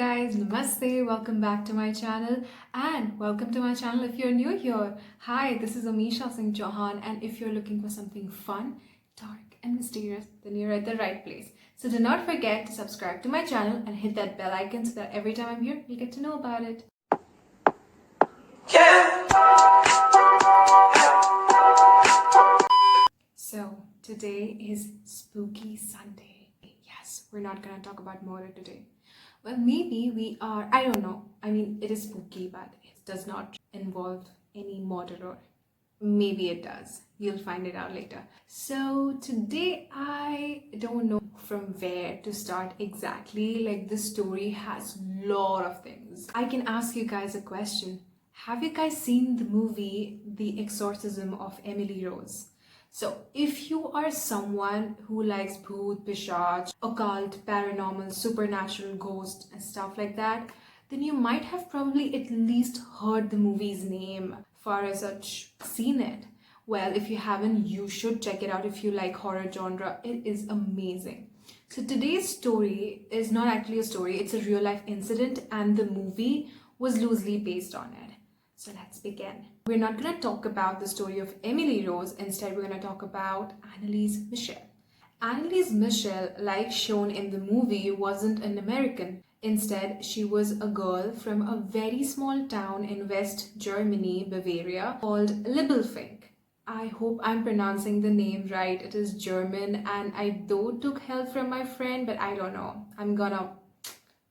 guys, namaste, welcome back to my channel and welcome to my channel if you're new here. Hi, this is Anneliese Michel, and if you're looking for something fun, dark and mysterious, then you're at the right place. So do not forget to subscribe to my channel and hit that bell icon so that every time I'm here, you'll get to know about it. So today is Spooky Sunday. Yes, we're not gonna talk about murder today. Well, maybe we are, I don't know. I mean, it is spooky, but it does not involve any murderer. Maybe it does. You'll find it out later. So today, I don't know from where to start exactly. Like, this story has a lot of things. I can ask you guys a question. Have you guys seen the movie The Exorcism of Emily Rose? So if you are someone who likes bhoot, pishach, occult, paranormal, supernatural, ghost and stuff like that, then you might have probably at least heard the movie's name, far as such seen it. Well, if you haven't, you should check it out if you like horror genre. It is amazing. So today's story is not actually a story, it's a real life incident and the movie was loosely based on it. So let's begin. We're not going to talk about the story of Emily Rose. Instead, we're going to talk about Anneliese Michel. Anneliese Michel, like shown in the movie, wasn't an American. Instead, she was a girl from a very small town in West Germany, Bavaria, called Liebelfink. I hope I'm pronouncing the name right. It is German, and I though took help from my friend, but I don't know. I'm gonna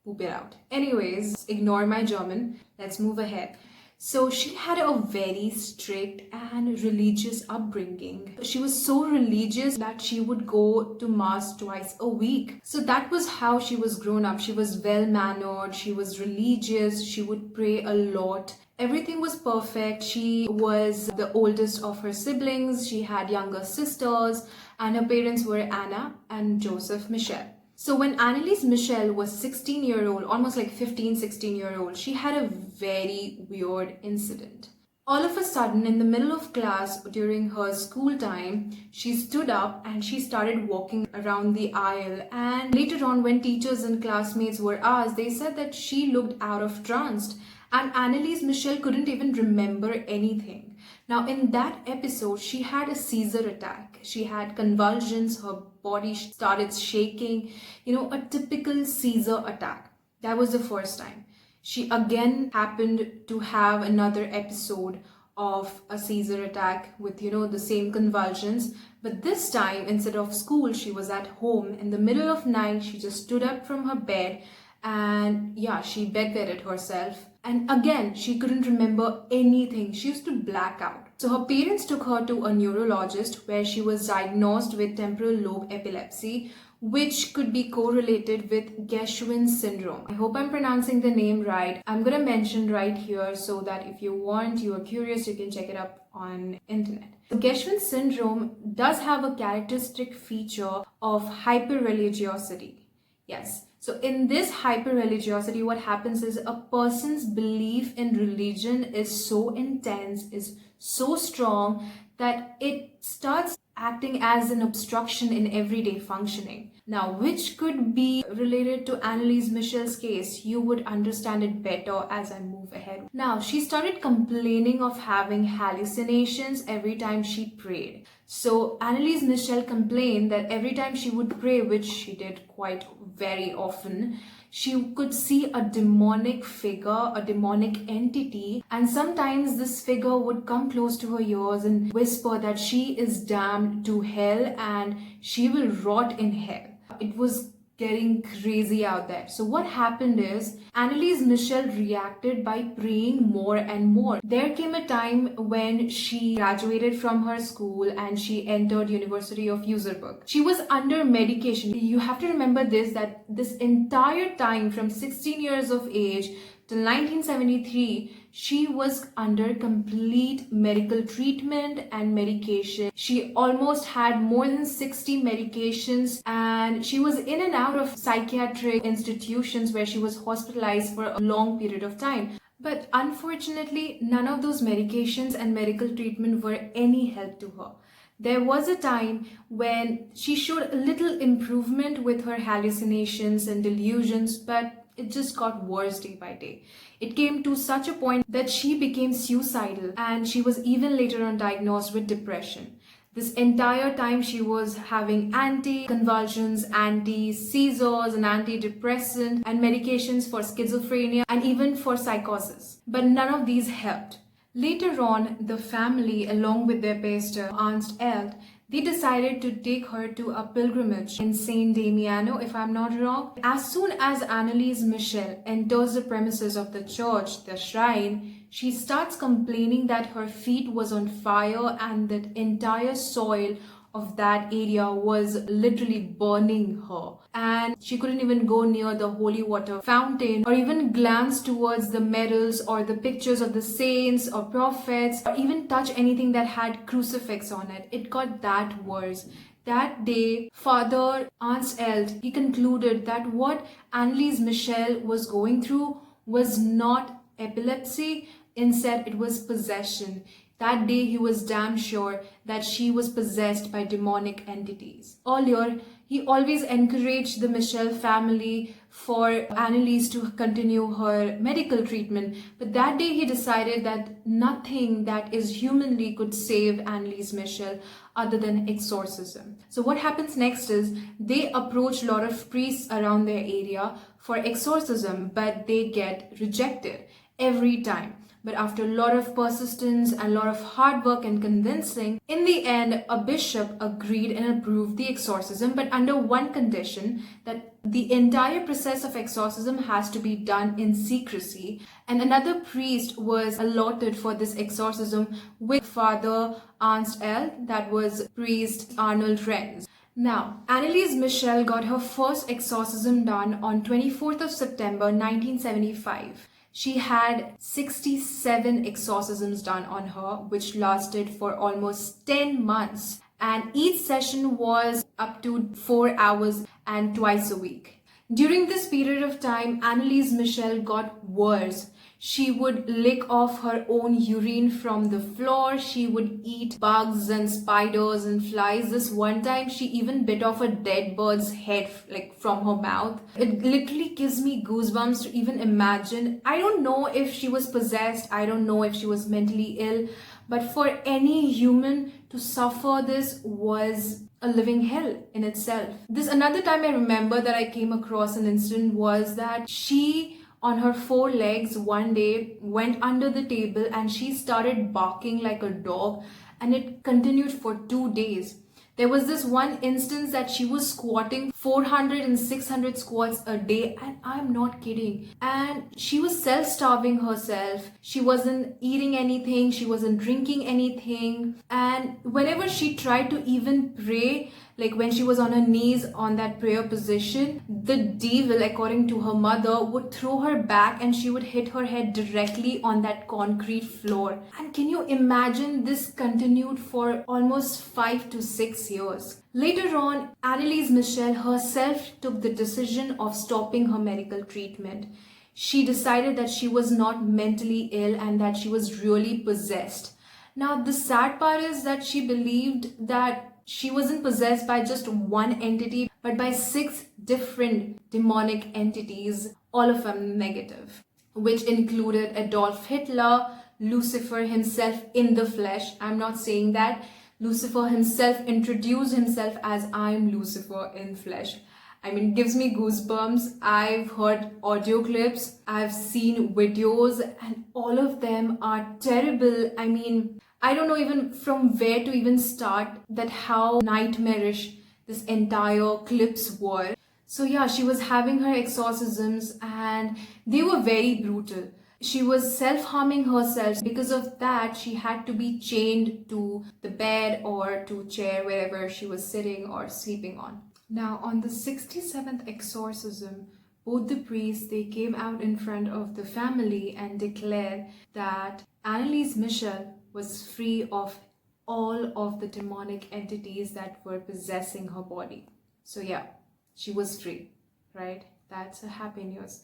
poop it out. Anyways, ignore my German. Let's move ahead. So she had a very strict and religious upbringing. She was so religious that she would go to mass twice a week. So that was how she was grown up. She was well-mannered, she was religious, she would pray a lot. Everything was perfect. She was the oldest of her siblings. She had younger sisters and her parents were Anna and Joseph Michel. So when Anneliese Michel was 16-year-old, almost like 16-year-old, she had a very weird incident. All of a sudden, in the middle of class during her school time, she stood up and she started walking around the aisle. And later on, when teachers and classmates were asked, they said that she looked out of trance. And Anneliese Michel couldn't even remember anything. Now, in that episode, she had a seizure attack. She had convulsions, her body started shaking, a typical seizure attack. That was the first time. She again happened to have another episode of a seizure attack with, the same convulsions. But this time, instead of school, she was at home. In the middle of night, she just stood up from her bed and she bedwetted herself. And again, she couldn't remember anything. She used to black out. So her parents took her to a neurologist where she was diagnosed with temporal lobe epilepsy, which could be correlated with Geschwin syndrome. I hope I'm pronouncing the name right. I'm going to mention right here so that if you are curious, you can check it up on internet. Geschwin syndrome does have a characteristic feature of hyperreligiosity. Yes. So in this hyper-religiosity, what happens is a person's belief in religion is so intense, is so strong that it starts acting as an obstruction in everyday functioning. Now, which could be related to Anneliese Michel's case. You would understand it better as I move ahead. Now, she started complaining of having hallucinations every time she prayed. So Anneliese Michel complained that every time she would pray, which she did quite very often, she could see a demonic figure, a demonic entity, and sometimes this figure would come close to her ears and whisper that she is damned to hell and she will rot in hell. It was getting crazy out there. So what happened is Anneliese Michel reacted by praying more and more. There came a time when she graduated from her school and she entered University of Würzburg. She was under medication. You have to remember that this entire time from 16 years of age till 1973, she was under complete medical treatment and medication. She almost had more than 60 medications and she was in and out of psychiatric institutions where she was hospitalized for a long period of time. But unfortunately, none of those medications and medical treatment were any help to her. There was a time when she showed a little improvement with her hallucinations and delusions, but it just got worse day by day. It came to such a point that she became suicidal, and she was even later on diagnosed with depression. This entire time she was having anti-convulsions, anti-seizures, and antidepressant and medications for schizophrenia and even for psychosis. But none of these helped. Later on, the family, along with their pastor, Ernst Eld, they decided to take her to a pilgrimage in Saint Damiano, if I'm not wrong. As soon as Anneliese Michel enters the premises of the church, the shrine, she starts complaining that her feet was on fire and that entire soil of that area was literally burning her, and she couldn't even go near the holy water fountain or even glance towards the medals or the pictures of the saints or prophets or even touch anything that had crucifix on it. It got that worse. That day, Father Ernst Eld, he concluded that what Anneliese Michel was going through was not epilepsy, instead it was possession. That day he was damn sure that she was possessed by demonic entities. Earlier, he always encouraged the Michel family for Anneliese to continue her medical treatment, but that day he decided that nothing that is humanly could save Anneliese Michel other than exorcism. So what happens next is they approach a lot of priests around their area for exorcism, but they get rejected every time. But after a lot of persistence and a lot of hard work and convincing, in the end, a bishop agreed and approved the exorcism, but under one condition, that the entire process of exorcism has to be done in secrecy. And another priest was allotted for this exorcism with Father Ernst Eld, that was priest Arnold Renz. Now, Anneliese Michel got her first exorcism done on 24th of September 1975. She had 67 exorcisms done on her, which lasted for almost 10 months. And each session was up to 4 hours and twice a week. During this period of time, Anneliese Michel got worse. She would lick off her own urine from the floor. She would eat bugs and spiders and flies. This one time, she even bit off a dead bird's head from her mouth. It literally gives me goosebumps to even imagine. I don't know if she was possessed. I don't know if she was mentally ill. But for any human to suffer this was a living hell in itself. This another time I remember that I came across an incident was that she on her 4 legs one day went under the table and she started barking like a dog, and it continued for 2 days. There was this one instance that she was squatting 400 and 600 squats a day, and I'm not kidding. And she was self-starving herself. She wasn't eating anything, she wasn't drinking anything. And whenever she tried to even pray, like when she was on her knees on that prayer position, the devil, according to her mother, would throw her back and she would hit her head directly on that concrete floor. And can you imagine, this continued for almost 5 to 6 years. Later on, Anneliese Michel herself took the decision of stopping her medical treatment. She decided that she was not mentally ill and that she was really possessed. Now, the sad part is that she believed that she wasn't possessed by just one entity, but by 6 different demonic entities, all of them negative, which included Adolf Hitler, Lucifer himself in the flesh. I'm not saying that. Lucifer himself introduced himself as I'm Lucifer in flesh. I mean, it gives me goosebumps. I've heard audio clips, I've seen videos, and all of them are terrible. I mean, I don't know even from where to even start that how nightmarish this entire clips were. So yeah, she was having her exorcisms and they were very brutal. She was self-harming herself. Because of that, she had to be chained to the bed or to chair wherever she was sitting or sleeping on. Now, on the 67th exorcism, both the priests, they came out in front of the family and declared that Anneliese Michel was free of all of the demonic entities that were possessing her body. So yeah, she was free, right? That's a happy news.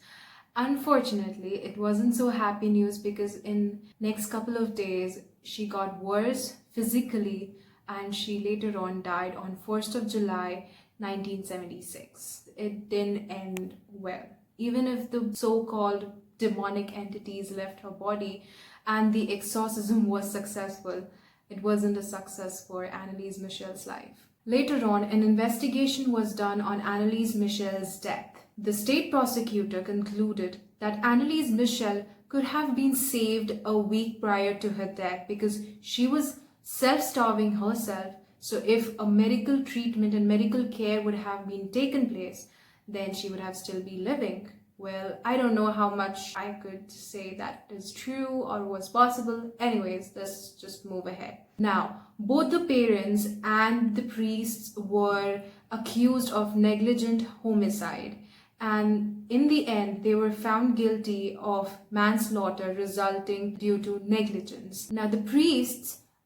Unfortunately, it wasn't so happy news because in next couple of days, she got worse physically and she later on died on 1st of July 1976. It didn't end well. even if the so-called demonic entities left her body and the exorcism was successful, it wasn't a success for Anneliese Michel's life. Later on, an investigation was done on Anneliese Michel's death. The state prosecutor concluded that Anneliese Michel could have been saved a week prior to her death because she was self-starving herself. So if a medical treatment and medical care would have been taken place, then she would have still be living. Well, I don't know how much I could say that is true or was possible. Anyways, let's just move ahead. Now, both the parents and the priests were accused of negligent homicide, and in the end, they were found guilty of manslaughter resulting due to negligence. Now,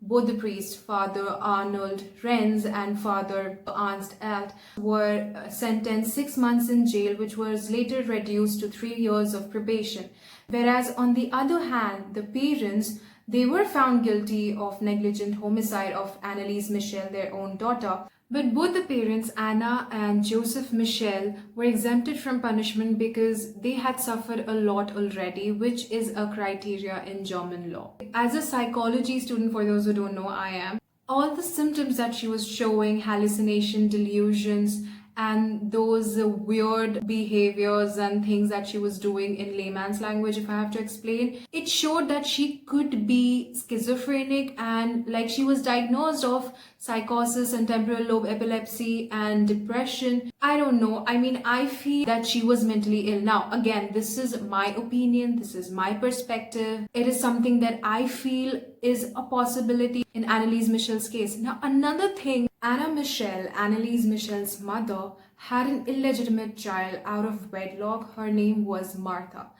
both the priests, Father Arnold Renz and Father Ernst Alt, were sentenced 6 months in jail, which was later reduced to 3 years of probation. Whereas on the other hand, the parents, they were found guilty of negligent homicide of Anneliese Michel, their own daughter. But both the parents, Anna and Joseph Michel, were exempted from punishment because they had suffered a lot already, which is a criteria in German law. As a psychology student, for those who don't know, I am, all the symptoms that she was showing, hallucination, delusions, and those weird behaviors and things that she was doing in layman's language, if I have to explain, it showed that she could be schizophrenic and like she was diagnosed of psychosis and temporal lobe epilepsy and depression. I don't know. I mean, I feel that she was mentally ill. Now, again, this is my opinion. This is my perspective. It is something that I feel is a possibility in Anneliese Michel's case. Now, another thing, Anna Michel, Anneliese Michel's mother, had an illegitimate child out of wedlock. Her name was Martha.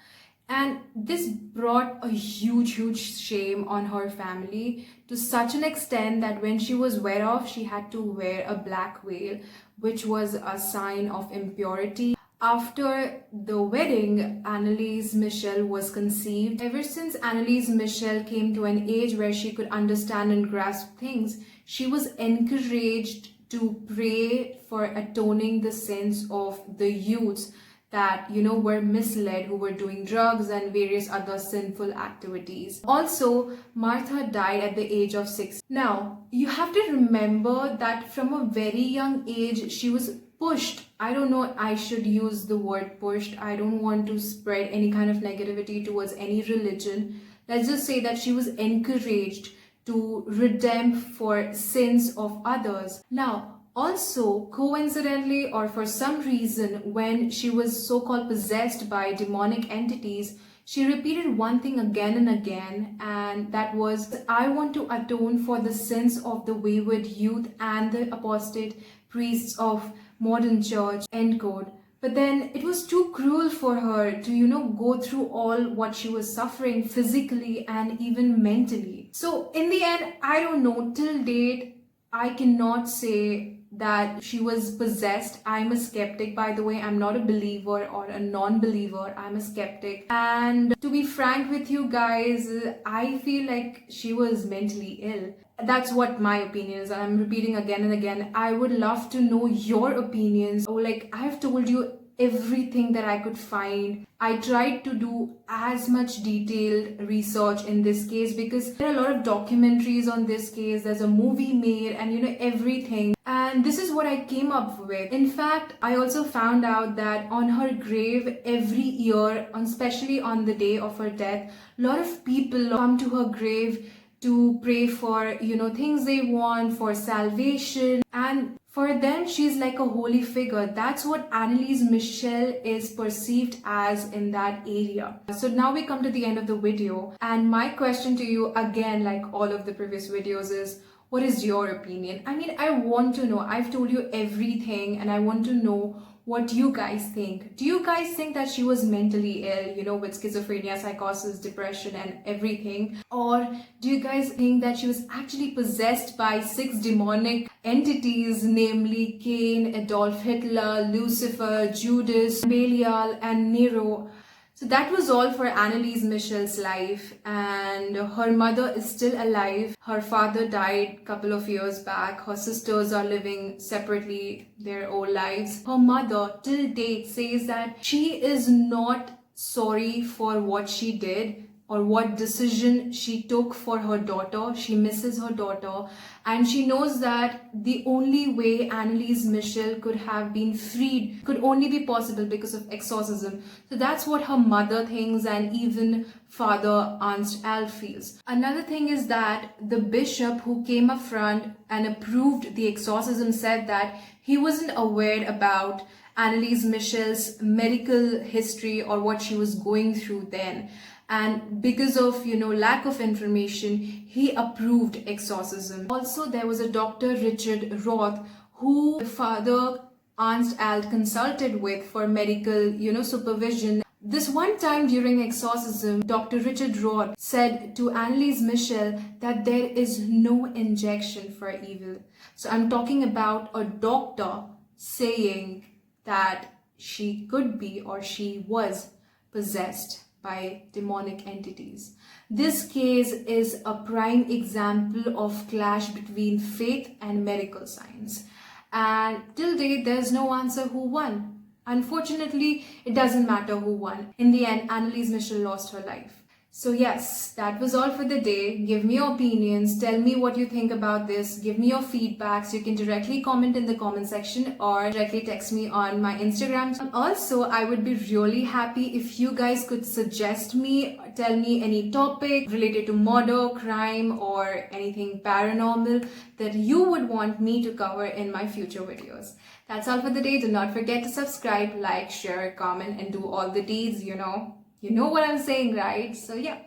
And this brought a huge shame on her family to such an extent that when she was wed off, she had to wear a black veil, which was a sign of impurity. After the wedding, Anneliese Michel was conceived. Ever since Anneliese Michel came to an age where she could understand and grasp things, she was encouraged to pray for atoning the sins of the youths that, were misled, who were doing drugs and various other sinful activities. Also, Martha died at the age of 6. Now, you have to remember that from a very young age, she was pushed. I don't know, I should use the word pushed. I don't want to spread any kind of negativity towards any religion. Let's just say that she was encouraged to redeem for sins of others. Now, also, coincidentally or for some reason, when she was so-called possessed by demonic entities, she repeated one thing again and again, and that was, I want to atone for the sins of the wayward youth and the apostate priests of modern church, end quote. But then it was too cruel for her to, go through all what she was suffering physically and even mentally. So in the end, I don't know, till date, I cannot say that she was possessed. I'm a skeptic, by the way. I'm not a believer or a non-believer. I'm a skeptic. And to be frank with you guys, I feel like she was mentally ill. That's what my opinion is, and I'm repeating again and again. I would love to know your opinions. Like, I've told you everything that I could find. I tried to do as much detailed research in this case because there are a lot of documentaries on this case. There's a movie made and everything. And this is what I came up with. In fact, I also found out that on her grave every year, especially on the day of her death, a lot of people come to her grave to pray for, things they want, for salvation. And for them, she's like a holy figure. That's what Anneliese Michel is perceived as in that area. So now we come to the end of the video. And my question to you, again, like all of the previous videos, is what is your opinion? I mean, I want to know. I've told you everything and I want to know what you guys think. Do you guys think that she was mentally ill, with schizophrenia, psychosis, depression and everything? Or do you guys think that she was actually possessed by 6 demonic entities, namely Cain, Adolf Hitler, Lucifer, Judas, Belial and Nero? So that was all for Anneliese Michel's life, and her mother is still alive. Her father died a couple of years back. Her sisters are living separately their own lives. Her mother till date says that she is not sorry for what she did or what decision she took for her daughter. She misses her daughter, and she knows that the only way Anneliese Michel could have been freed could only be possible because of exorcism. So that's what her mother thinks, and even Father Ernst Al feels. Another thing is that the bishop who came up front and approved the exorcism said that he wasn't aware about Anneliese Michel's medical history or what she was going through then, and because of lack of information, he approved exorcism. Also, there was a Dr. Richard Roth who Father Ernst Alt consulted with for medical supervision. This one time during exorcism, Dr. Richard Roth said to Anneliese Michel that there is no injection for evil. So I'm talking about a doctor saying that she could be or she was possessed by demonic entities. This case is a prime example of clash between faith and medical science. And till date, there's no answer who won. Unfortunately, it doesn't matter who won. In the end, Anneliese Michel lost her life. So yes, that was all for the day. Give me your opinions. Tell me what you think about this. Give me your feedbacks. You can directly comment in the comment section or directly text me on my Instagram. Also, I would be really happy if you guys could suggest me, tell me any topic related to murder, crime, or anything paranormal that you would want me to cover in my future videos. That's all for the day. Do not forget to subscribe, like, share, comment, and do all the deeds, You know what I'm saying, right? So yeah,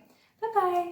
bye-bye.